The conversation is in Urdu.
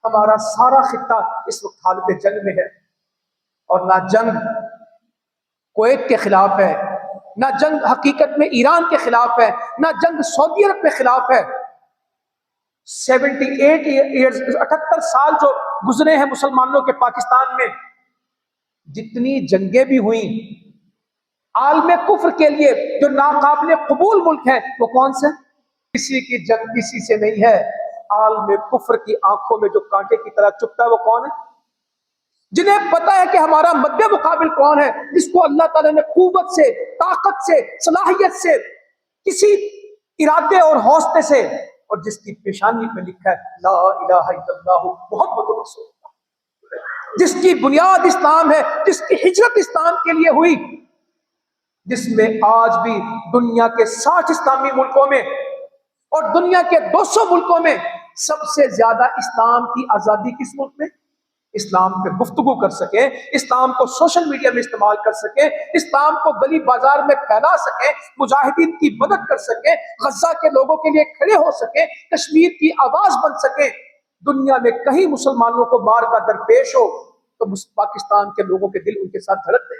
ہمارا سارا خطہ اس وقت حالت جنگ میں ہے، اور نہ جنگ کویت کے خلاف ہے، نہ جنگ حقیقت میں ایران کے خلاف ہے، نہ جنگ سعودی عرب کے خلاف ہے۔ 78 سال جو گزرے ہیں مسلمانوں کے پاکستان میں، جتنی جنگیں بھی ہوئیں عالم کفر کے لیے جو ناقابل قبول ملک ہے، وہ کون سے؟ کسی کی جنگ کسی سے نہیں ہے۔ عالم کفر کی آنکھوں میں جو کانٹے کی طرح چبھتا ہے وہ کون ہے؟ جنہیں پتا ہے کہ ہمارا مد مقابل کون ہے، جس کو اللہ تعالیٰ نے قوت سے، طاقت سے، صلاحیت سے، کسی ارادے اور حوصلے سے، اور جس کی پیشانی پہ لکھا ہے لا الہ الا اللہ محمد رسول اللہ، جس کی بنیاد اسلام ہے، جس کی ہجرت اسلام کے لیے ہوئی، جس میں آج بھی دنیا کے 60 اسلامی ملکوں میں اور دنیا کے 200 ملکوں میں سب سے زیادہ اسلام کی آزادی کس ملک میں؟ اسلام پہ گفتگو کر سکے، اسلام کو سوشل میڈیا میں استعمال کر سکے، اسلام کو گلی بازار میں پھیلا سکے، مجاہدین کی مدد کر سکے، غزہ کے لوگوں کے لیے کھڑے ہو سکے، کشمیر کی آواز بن سکے۔ دنیا میں کہیں مسلمانوں کو مار کا درپیش ہو تو پاکستان کے لوگوں کے دل ان کے ساتھ دھڑک دے۔